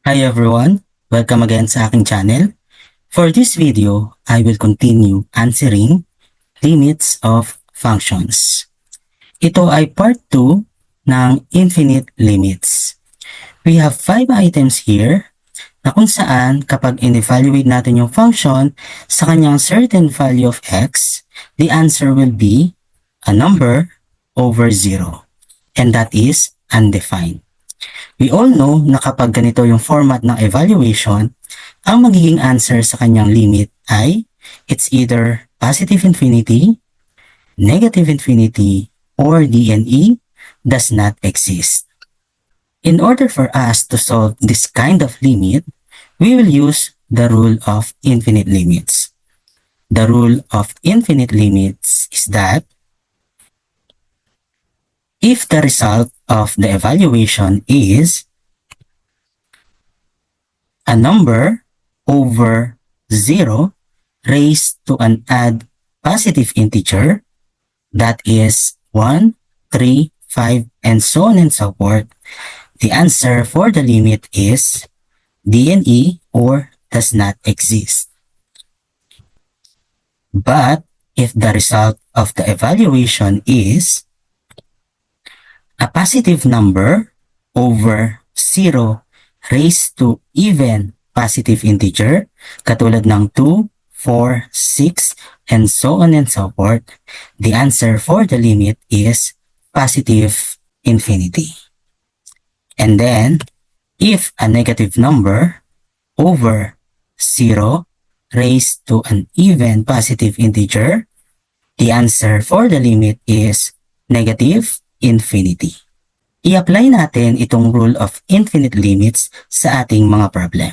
Hi everyone! Welcome again sa aking channel. For this video, I will continue answering limits of functions. Ito ay part 2 ng infinite limits. We have 5 items here na kung saan kapag in-evaluate natin yung function sa kanyang certain value of x, the answer will be a number over 0. And that is undefined. We all know na kapag ganito yung format ng evaluation, ang magiging answer sa kanyang limit ay it's either positive infinity, negative infinity, or DNE does not exist. In order for us to solve this kind of limit, we will use the rule of infinite limits. The rule of infinite limits is that if the result of the evaluation is a number over 0 raised to an odd positive integer, that is 1, 3, 5, and so on and so forth, the answer for the limit is DNE or does not exist. But if the result of the evaluation is a positive number over 0 raised to even positive integer, katulad ng 2, 4, 6, and so on and so forth, the answer for the limit is positive infinity. And then, if a negative number over 0 raised to an even positive integer, the answer for the limit is negative infinity. I-apply natin itong rule of infinite limits sa ating mga problem.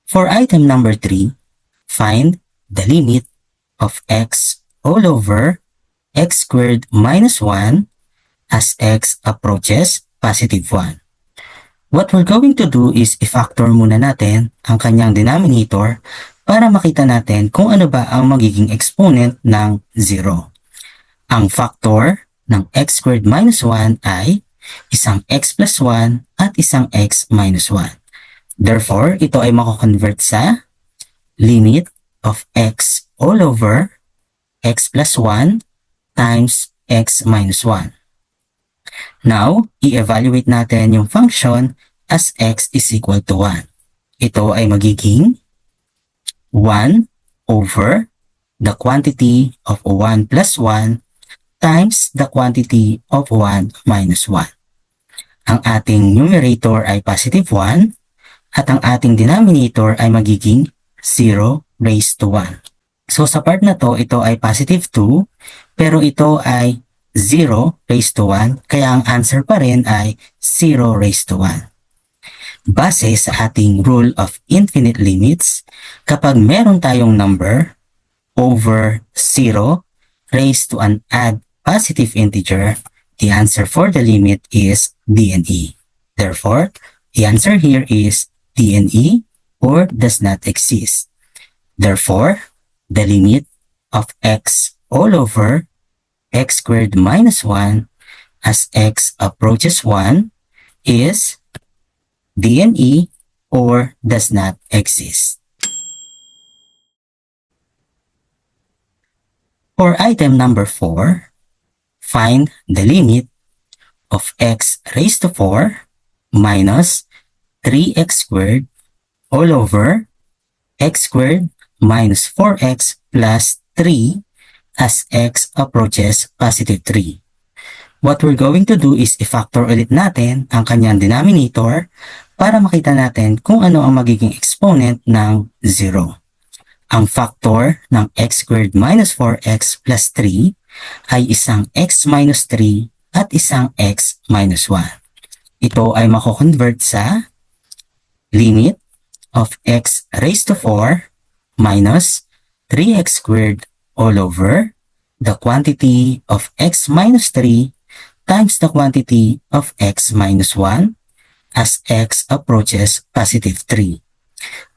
For item number 3, find the limit of x all over x squared minus 1 as x approaches positive 1. What we're going to do is i-factor muna natin ang kanyang denominator para makita natin kung ano ba ang magiging exponent ng 0. Ang factor ng x squared minus 1 ay isang x plus 1 at isang x minus 1. Therefore, ito ay mako-convert sa limit of x all over x plus 1 times x minus 1. Now, i-evaluate natin yung function as x is equal to 1. Ito ay magiging 1 over the quantity of 1 plus 1 times the quantity of 1 minus 1. Ang ating numerator ay positive 1 at ang ating denominator ay magiging 0 raised to 1. So sa part na to, ito ay positive 2 pero ito ay 0 raised to 1 kaya ang answer pa rin ay 0 raised to 1. Base sa ating rule of infinite limits, kapag meron tayong number over 0 raised to an odd positive integer, the answer for the limit is DNE. Therefore, the answer here is DNE or does not exist. Therefore, the limit of x all over x squared minus 1 as x approaches 1 is DNE or does not exist. For item number 4, find the limit of x raised to 4 minus 3x squared all over x squared minus 4x plus 3 as x approaches positive 3. What we're going to do is i-factor ulit natin ang kanyang denominator para makita natin kung ano ang magiging exponent ng 0. Ang factor ng x squared minus 4x plus 3 ay isang x minus 3 at isang x minus 1. Ito ay mako-convert sa limit of x raised to 4 minus 3x squared all over the quantity of x minus 3 times the quantity of x minus 1 as x approaches positive 3.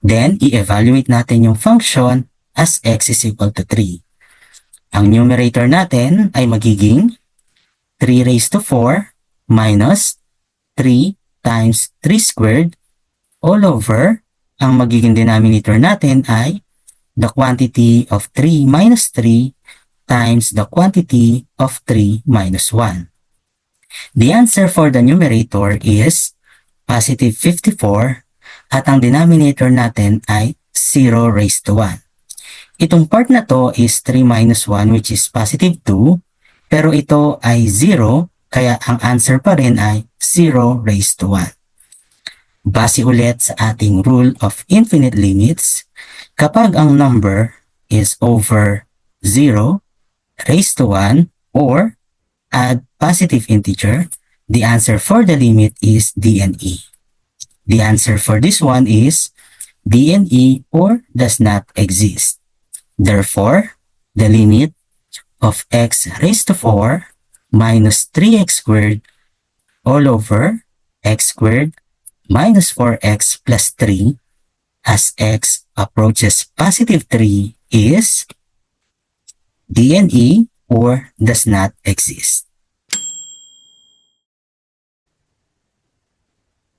Then, i-evaluate natin yung function as x is equal to 3. Ang numerator natin ay magiging 3 raised to 4 minus 3 times 3 squared all over, ang magiging denominator natin ay the quantity of 3 minus 3 times the quantity of 3 minus 1. The answer for the numerator is positive 54 at ang denominator natin ay 0 raised to 1. Itong part na to is 3 minus 1 which is positive 2, pero ito ay 0 kaya ang answer pa rin ay 0 raised to 1. Base ulit sa ating rule of infinite limits, kapag ang number is over 0 raised to 1 or add positive integer, the answer for the limit is D and E. The answer for this one is D and E or does not exist. Therefore, the limit of x raised to 4 minus 3x squared all over x squared minus 4x plus 3 as x approaches positive 3 is D and E or does not exist.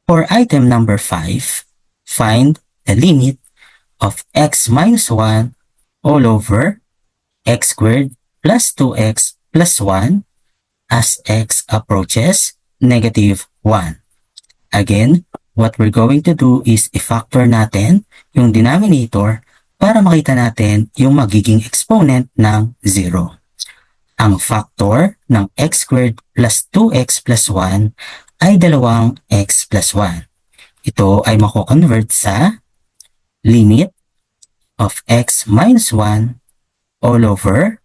For item number 5, find the limit of x minus 1 all over x squared plus 2x plus 1 as x approaches negative 1. Again, what we're going to do is i-factor natin yung denominator para makita natin yung magiging exponent ng 0. Ang factor ng x squared plus 2x plus 1 ay dalawang x plus 1. Ito ay mako-convert sa limit of x minus 1 all over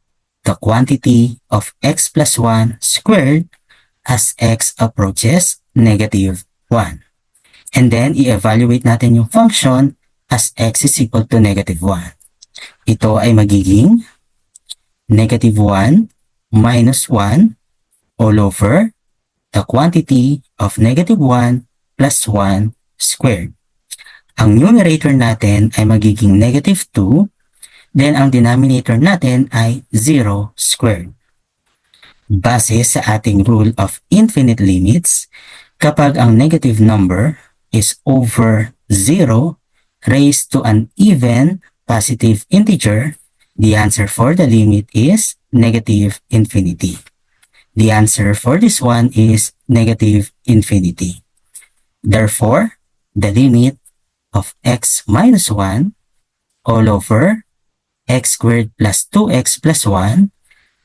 the quantity of x plus 1 squared as x approaches negative 1. And then, i-evaluate natin yung function as x is equal to negative 1. Ito ay magiging negative 1 minus 1 all over the quantity of negative 1 plus 1 squared. Ang numerator natin ay magiging negative 2, then ang denominator natin ay 0 squared. Base sa ating rule of infinite limits, kapag ang negative number is over 0 raised to an even positive integer, the answer for the limit is negative infinity. The answer for this one is negative infinity. Therefore, the limit of x minus 1 all over x squared plus 2x plus 1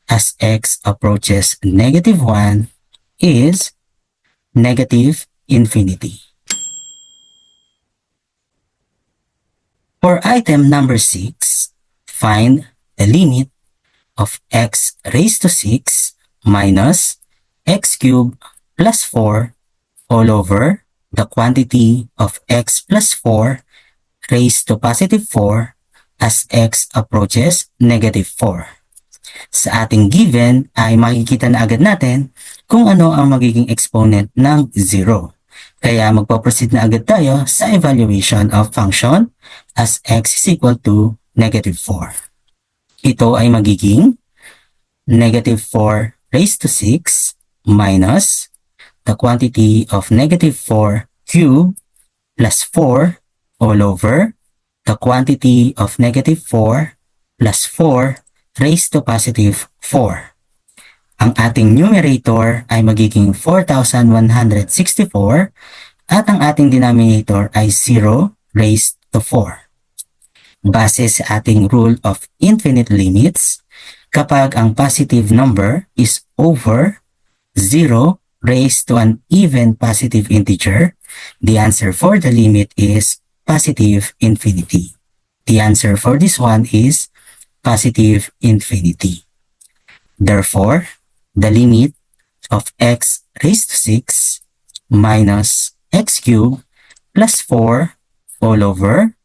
as x approaches negative 1 is negative infinity. For item number 6, find the limit of x raised to 6 minus x cubed plus 4 all over the quantity of x plus 4 raised to positive 4 as x approaches negative 4. Sa ating given ay makikita na agad natin kung ano ang magiging exponent ng 0. Kaya magpo-proceed na agad tayo sa evaluation of function as x is equal to negative 4. Ito ay magiging negative 4 raised to 6 minus the quantity of negative 4 cubed plus 4 all over the quantity of negative 4 plus 4 raised to positive 4. Ang ating numerator ay magiging 4,164 at ang ating denominator ay 0 raised to 4. Base sa ating rule of infinite limits, kapag ang positive number is over 0 raised to an even positive integer, the answer for the limit is positive infinity. The answer for this one is positive infinity. Therefore, the limit of x raised to 6 minus x cubed plus 4 all over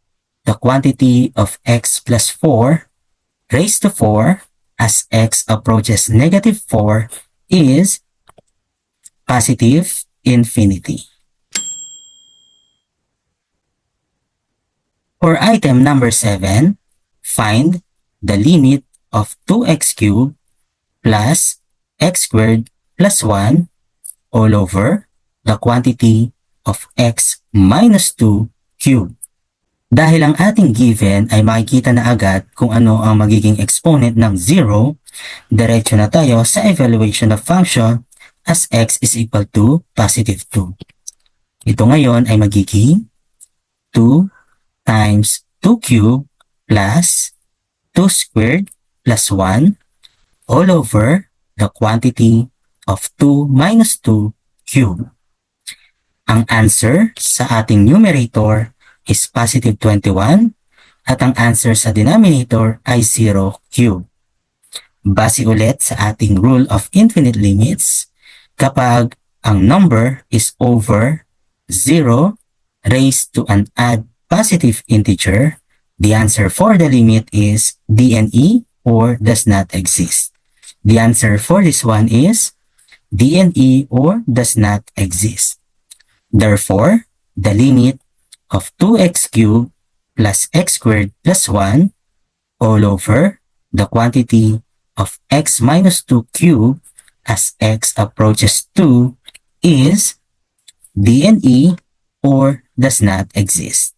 the quantity of x plus 4 raised to 4 as x approaches negative 4 is positive infinity. For item number 7, find the limit of 2x cubed plus x squared plus 1 all over the quantity of x minus 2 cubed. Dahil ang ating given ay makikita na agad kung ano ang magiging exponent ng 0, diretso na tayo sa evaluation of function as x is equal to positive 2. Ito ngayon ay magiging 2 times 2 cubed plus 2 squared plus 1 all over the quantity of 2 minus 2 cubed. Ang answer sa ating numerator is positive 21 at ang answer sa denominator ay 0 cubed. Base ulit sa ating rule of infinite limits, kapag ang number is over 0 raised to an odd positive integer, the answer for the limit is DNE or does not exist. The answer for this one is DNE or does not exist. Therefore, the limit of 2x cubed plus x squared plus 1 all over the quantity of x minus 2 cubed as x approaches 2 is DNE or does not exist.